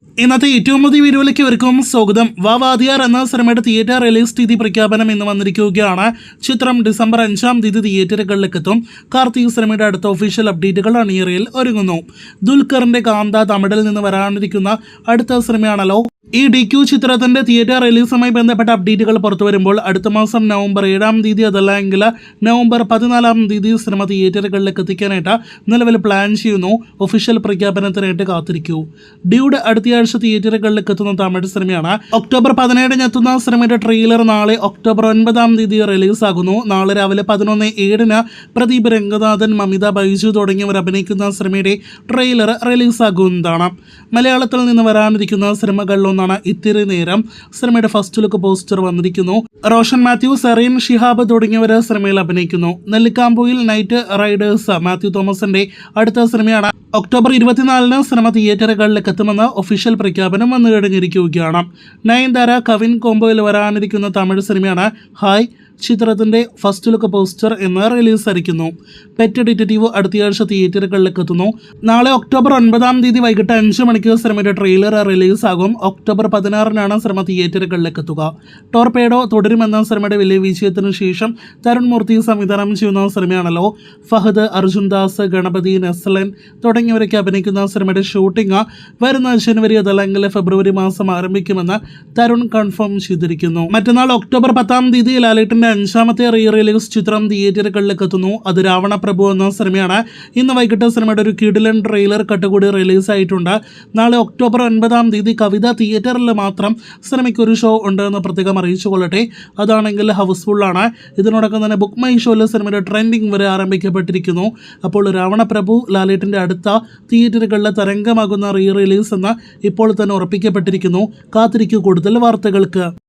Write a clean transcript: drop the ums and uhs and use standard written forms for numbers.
ഇന്നത്തെ ഏറ്റവും പുതിയ വീഡിയോയിലേക്ക് ഇവർക്കും സ്വാഗതം. വാവാദിയാർ എന്ന സിനിമയുടെ തിയേറ്റർ റിലീസ് തീയതി പ്രഖ്യാപനം ഇന്ന് വന്നിരിക്കുകയാണ്. ചിത്രം ഡിസംബർ 5-ാം തീയതി തിയേറ്ററുകളിലേക്ക് എത്തും. കാർത്തിക് സിനിമയുടെ അടുത്ത ഒഫീഷ്യൽ അപ്ഡേറ്റുകൾ അണിയറയിൽ ഒരുങ്ങുന്നു. ദുൽഖറിന്റെ കാന്ത തമിഴിൽ നിന്ന് വരാനിരിക്കുന്ന അടുത്ത സിനിമയാണല്ലോ. ഈ DQ ചിത്രത്തിന്റെ തിയേറ്റർ റിലീസുമായി ബന്ധപ്പെട്ട അപ്ഡേറ്റുകൾ പുറത്തു വരുമ്പോൾ അടുത്ത മാസം നവംബർ 7-ാം തീയതി അതല്ലെങ്കിൽ നവംബർ 14-ാം തീയതി സിനിമ തിയേറ്ററുകളിലേക്ക് എത്തിക്കാനായിട്ട് നിലവിൽ പ്ലാൻ ചെയ്യുന്നു. ഒഫീഷ്യൽ പ്രഖ്യാപനത്തിനായിട്ട് കാത്തിരിക്കൂ. ഡ്യൂഡ് അടുത്തയാഴ്ച തിയേറ്ററുകളിലേക്ക് എത്തുന്ന തമിഴ് സിനിമയാണ്. ഒക്ടോബർ 17-ന് എത്തുന്ന സിനിമയുടെ ട്രെയിലർ നാളെ ഒക്ടോബർ 9-ാം തീയതി റിലീസാകുന്നു. നാളെ രാവിലെ 11:07-ന് പ്രദീപ് രംഗനാഥൻ, മമിത ബൈജു തുടങ്ങിയവർ അഭിനയിക്കുന്ന സിനിമയുടെ ട്രെയിലർ റിലീസാകുന്നതാണ്. മലയാളത്തിൽ നിന്ന് വരാനിരിക്കുന്ന സിനിമകളിലൊന്നാണ് ഇത്തിരി നേരം. സിനിമയുടെ ഫസ്റ്റ് ലുക്ക് പോസ്റ്റർ വന്നിരിക്കുന്നു. റോഷൻ മാത്യു, സെറീൻ ഷിഹാബ് തുടങ്ങിയവർ സിനിമയിൽ അഭിനയിക്കുന്നു. നെല്ലിക്കാമ്പൂയിൽ നൈറ്റ് റൈഡേഴ്സ് മാത്യു തോമസിന്റെ അടുത്ത സിനിമയാണ്. ഒക്ടോബർ 24-ന് സിനിമ തിയേറ്ററുകളിലേക്ക് എത്തുമെന്ന് ഒഫീഷ്യൽ പ്രഖ്യാപനം വന്നു കഴിഞ്ഞിരിക്കുകയാണ്. നയൻതാര കവിൻ കോംബോയിൽ വരാനിരിക്കുന്ന തമിഴ് സിനിമയാണ് ഹായ്. ചിത്രത്തിന്റെ ഫസ്റ്റ് ലുക്ക് പോസ്റ്റർ എന്ന് റിലീസായിരിക്കുന്നു. പെറ്റ് ഡിറ്റക്റ്റീവ് അടുത്തയാഴ്ച തിയേറ്ററുകളിലേക്ക് എത്തുന്നു. നാളെ ഒക്ടോബർ 9-ാം തീയതി വൈകിട്ട് 5 മണിക്ക് സിനിമയുടെ ട്രെയിലർ റിലീസാകും. ഒക്ടോബർ 16-നാണ് സിനിമ തിയേറ്ററുകളിലേക്ക് എത്തുക. ടോർപേഡോ തുടരുമെന്ന സിനിമയുടെ വലിയ വിജയത്തിനു ശേഷം തരുൺ മൂർത്തി സംവിധാനം ചെയ്യുന്ന സിനിമയാണല്ലോ. ഫഹദ്, അർജുൻ ദാസ്, ഗണപതി, നെസ്ലൻ തുടങ്ങിയവരൊക്കെ അഭിനയിക്കുന്ന സിനിമയുടെ ഷൂട്ടിംഗ് വരുന്ന ജനുവരി അതല്ലെങ്കിൽ ഫെബ്രുവരി മാസം ആരംഭിക്കുമെന്ന് തരുൺ കൺഫേം ചെയ്തിരിക്കുന്നു. മറ്റന്നാൾ ഒക്ടോബർ 10-ാം തീയതി ലാലേട്ടന്റെ 5-ാമത്തെ റീ റിലീസ് ചിത്രം തിയേറ്ററുകളിലേക്ക് എത്തുന്നു. അത് രാവണ പ്രഭു എന്ന സിനിമയാണ്. ഇന്ന് വൈകിട്ട് സിനിമയുടെ ഒരു കിടിലൻ ട്രെയിലർ കട്ടുകൂടി റിലീസായിട്ടുണ്ട്. നാളെ ഒക്ടോബർ 9-ാം തീയതി കവിത തിയേറ്ററിൽ മാത്രം സിനിമയ്ക്ക് ഒരു ഷോ ഉണ്ട് എന്ന് പ്രത്യേകം അറിയിച്ചു കൊള്ളട്ടെ. അതാണെങ്കിൽ ഹൗസ്ഫുള്ളാണ്. ഇതിനോടൊപ്പം തന്നെ ബുക്ക് മൈ ഷോയിൽ സിനിമയുടെ ട്രെൻഡിങ് വരെ ആരംഭിക്കപ്പെട്ടിരിക്കുന്നു. അപ്പോൾ രാവണ പ്രഭു ലാലേട്ടന്റെ അടുത്ത തിയേറ്ററുകളിലെ തരംഗമാകുന്ന റീ റിലീസ് എന്ന് ഇപ്പോൾ തന്നെ ഉറപ്പിക്കപ്പെട്ടിരിക്കുന്നു. കാത്തിരിക്കൂ കൂടുതൽ വാർത്തകൾക്ക്.